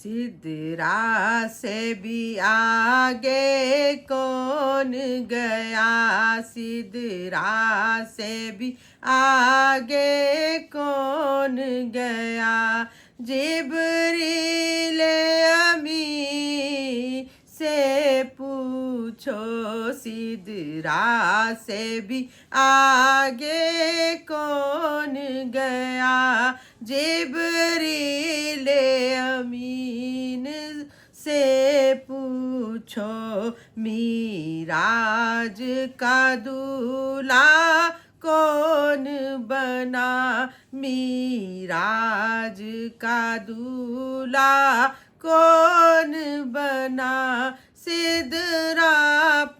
सिदरा से भी आगे कौन गया, सिदरा से भी आगे कौन गया। जिब्रील अमी से पूछो, सिदरा से भी आगे कौन गया। जिब्रील अमीन से पूछो, मिराज का दूल्हा कौन बना, मिराज का दूल्हा कौन बना। सिदरा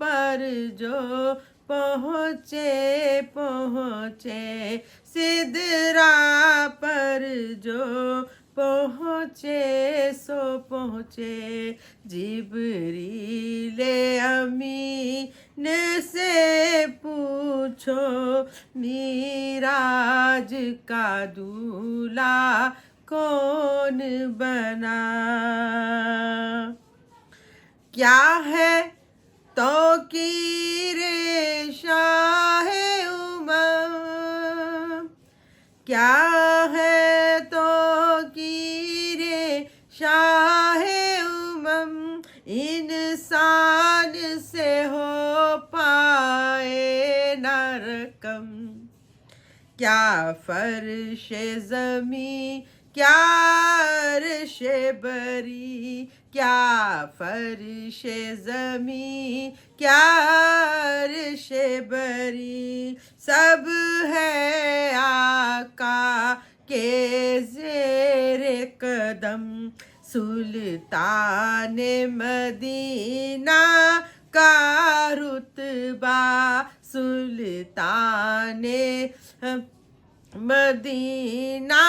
पर जो पहुँचे सिदरा पर जो पहुँचे सो पहुँचे। जिब्रील अमीन से पूछो, मिराज का दूल्हा कौन बना। क्या है तो कीरे शाह उमम, क्या है तो कीरे शाह उमम, इंसान से हो पाए न रकम। क्या फर्श ज़मी क्या अर्श बरी, क्या फर्श ज़मी क्या अर्श बरी। सब है आका के ज़ेरे कदम, सुल्तान मदीना का रुतबा, सुल्तान मदीना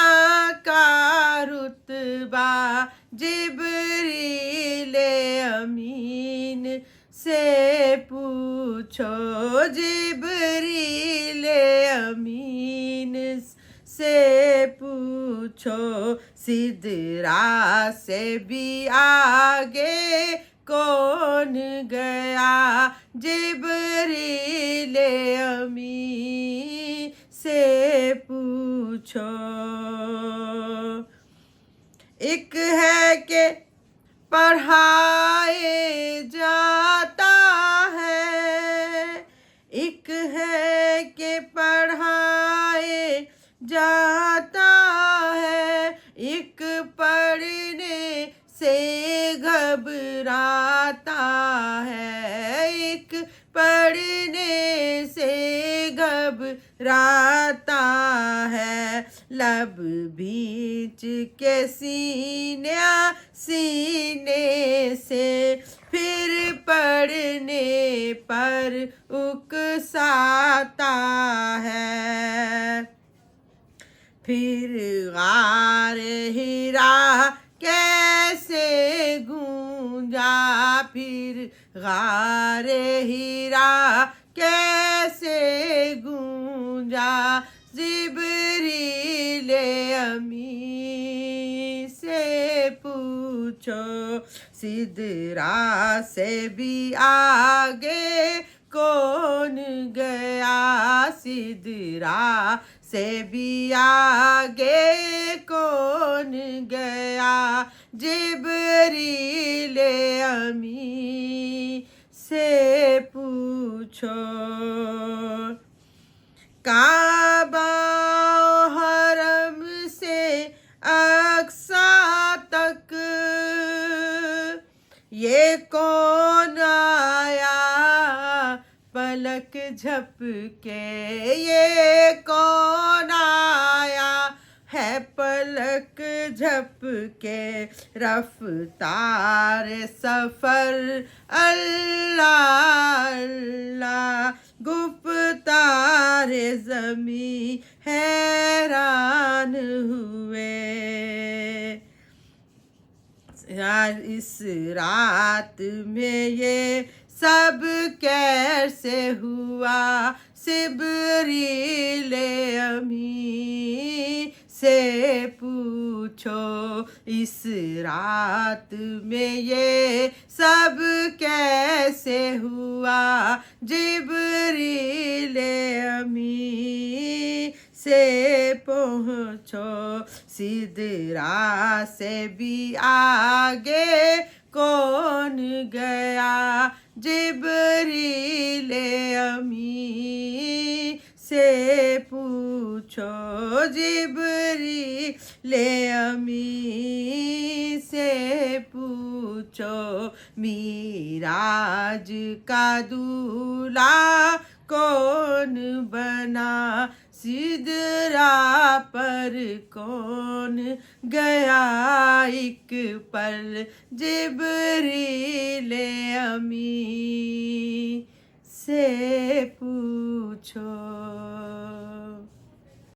का रुतबा। जिब्रील अमीन से पूछो, जिब्रील अमीन से पूछो, सिदरा से भी आगे कौन गया। जिब्रील अमीन से पूछो। एक है कि पढ़ाए जाता है, एक है कि पढ़ाए जाता है, एक पढ़ने से घबराता है, एक पढ़ने से घबराता है। लब बीच के सीने से फिर पढ़ने पर उकसाता है। फिर गार हिरा कैसे गूंजा, फिर गार हिरा कैसे गूंजा। जिब्रील अमी से पूछो, सिदरा से भी आगे कौन गया, सिदरा से भी आगे कौन गया। जिब्रील अमी से पूछो। काबा हरम से अक्सा तक ये कौन आया पलक झपके, ये कौन आया है पलक झपके। रफ्तार सफर अल्लाह अल्लाह, गुफ्तार ज़मी हैरान हुए। इस रात में ये सब कैसे हुआ, जिब्रील अमी से पूछो इस रात में ये सब कैसे हुआ। जिब्रील अमी से पहुँचो सिदरा से भी आगे कौन गया। जिब्रील अमी से पूछो जिब्रील अमी से पूछो। मिराज का दूल्हा कौन बना सिदरा पर कौन गया एक पल। जिब्रील अमी से पूछो।